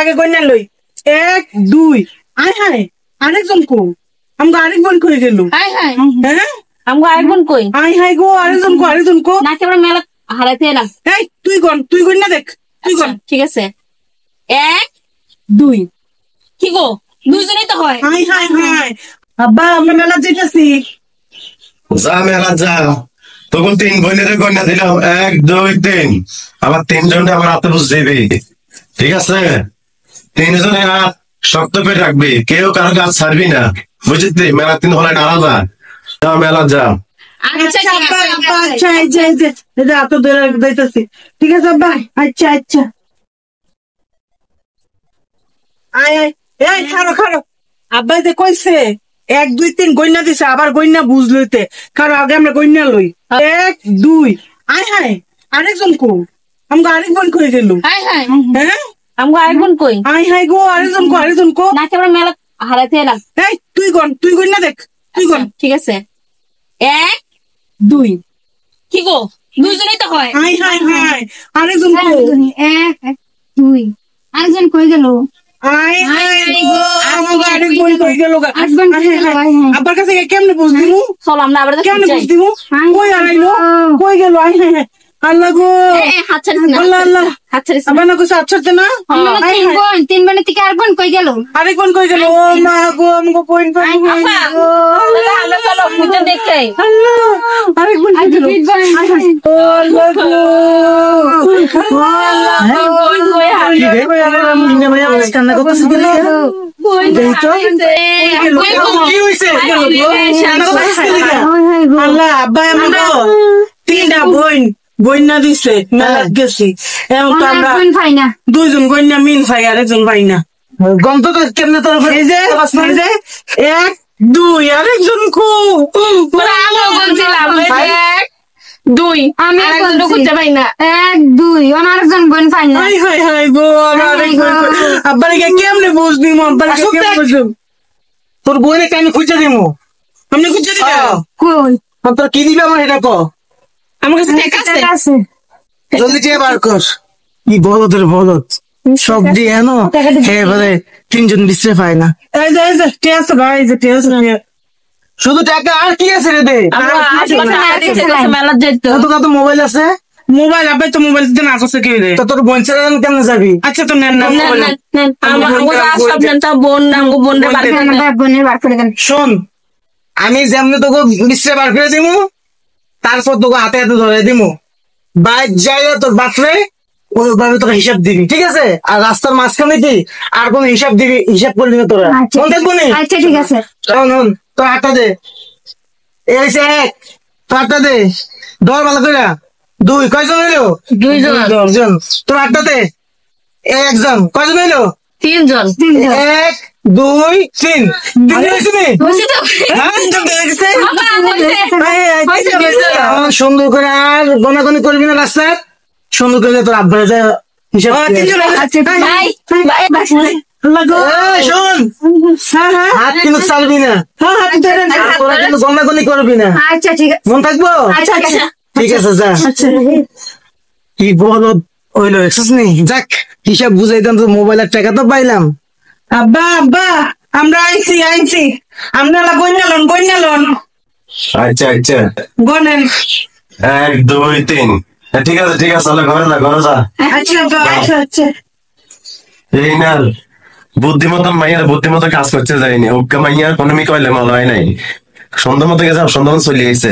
আগে গন্যা লই 1 2 আয় হায় আরেকজন কো আমগো আরেক বোন কই গেল হাই হাই হ্যাঁ আমগো আরেক বোন কই আয় হায় গো আরেকজন কো না কেবল মেলা হারাইতে এলাম এই তুই গন্যা দেখ তুই গন ঠিক আছে 1 2 কি গো দুইজনেই তো হয় হাই হাই হাই আব্বা আমরা মেলা যেতেছি যা মেলা যা তখন 3 বোনের গন্যা দিলাম 1 2 3 আবার 3 জন আমার হাতে বুঝ দিবি ঠিক আছে 3 জনে হাত শক্ত করে রাখবি কেউ কারো কাজ ছাড়বি না বুঝলি মেলা 3 হলে আলাদা যা মেলা যা আচ্ছা আব্বা আচ্ছা এই যে এত ধরে যাইতেছি ঠিক আছে আব্বা আচ্ছা আয় এই খারো আব্বা যে কইছে 1 2 3 গন্যা দিছে আবার গন্যা বুঝলইতে কারণ আগে আমরা গন্যা লই 1 2 আয় হায় আরেকজন কো আমগো আরেক বোন কই গেল হাই হাই হ্যাঁ আমগো আরেক বোন কই আয় হায় গো আরেকজন কো না কেবল মেলা হারাইতে এলাম এই তুই গন্যা দেখ তুই গন ঠিক আছে 1 2 কি গো দুইজনেই তো হয় হাই হাই হাই আরেকজন কো 1 2 আরেকজন কই গেল আয় হায় গো আমগো আরেক বোন কই গেল আরেকজন কই গেল, হায় হায়। আব্বার কাছে কেমনে বুঝদিমু চল আমরা আবার কেমনে বুঝদিমু কই আইলো কই গেল আয় হায় হায় আল্লাহ গো হাত ছাড়িস না আল্লাহ হাত ছাড়িস না আবার না কিছু আচ্ছা না আমরা তিন বোনের থেকে আরেক বোন কই গেল আরেক বোন কই গেল ও মা গো আমগো বোন কই গেল আমরা চলো মুজে দেখতে আল্লাহ আরেক বোন কই গেল আল্লাহ গো বোন কই কি রে মিনা ভাই আমার কান্না করতেছিস কি কি হইছে আল্লাহ আব্বা আমাগো তিনটা বন্যা দিছে মেলা গেছি এখন তো আমরা বোন ভাই না দুইজন গন্যা মিন ভাই আরেকজন ভাই না গন্ত তো কেমনে তোর এই যে 1 2 আরেকজন কো দুই আমি আরেকজন খুঁজে পাই না 1 2 আরেকজন বোন ভাই না হাই হাই হাই গো আরেক বোন আব্বারে কেমনে বুঝবি মো আব্বারে কেমনে বুঝব তোর বইনে কানে খুঁজে দিমু আমি খুঁজে দিবা কই তোর কি দিবে আমার এটা কো আমার কাছে টাকা আছে জলদি দিয়ে বার কর কি বলদ সব দিয়ে না এবারে তিনজন বিশ্রে পায় না এই যে টেস্ট ভাই যে টেস্ট শুধু টাকা আর কি আছে রে দে মেলা যেত কত মোবাইল আছে মোবাইল আবে তো মোবাইল দিতে না আছে কি রে তো তোর বোন ছেড়ে কেমনে যাবি আচ্ছা তো নেন না মোবাইল বোন নামগো বোন বোনের বার করে দেন শোন আমি যেমনি তোকে বিশ্রে বার করে দিমু তারপর তোকে হাতে হাতে ধরে দিমু বাইক যাই তোর বাপরে ওইভাবে তোকে হিসাব দিবি ঠিক আছে আর রাস্তার মাঝখানে কি আর কোন হিসাব করবি না তোরা মন থাকবো নি আচ্ছা ঠিক আছে শোন তোর হাতটা দে এই হচ্ছে 1 তোর হাতটা দে ধর ভালো করে 2 কয়জন হইলো 2 জন তোর হাতটা দে 1 জন কয়জন হইলো 3 জন 1 2 3 সুন্দর করে আর গনাগনি করবি না রাস্তা সুন্দর করে তোর আব্বারে যা হিসাব শোন হাত কিন্তু চালবি না তোরা কিন্তু গনাগনি করবি না আচ্ছা ঠিক আছে মন থাকবো আচ্ছা ঠিক আছে যা কি বলদ হইলো নি যাক হিসাব বুঝাইতাম তো মোবাইলের টাকা তো পাইলাম আব্বা আমরা আইছি আমরা গন্যালন আচ্ছা গনেন 1 2 3 ঠিক আছে চলে ঘরে যা আচ্ছা এই না বুদ্ধিমতন মাইয়ার বুদ্ধিমতো কাজ করতে যায়নি ওকে মাইয়ার কোনো মি কইলে মাল হয় নাই সন্ধ্যা মতো গেছে সন্ধ্যা চলে আইছে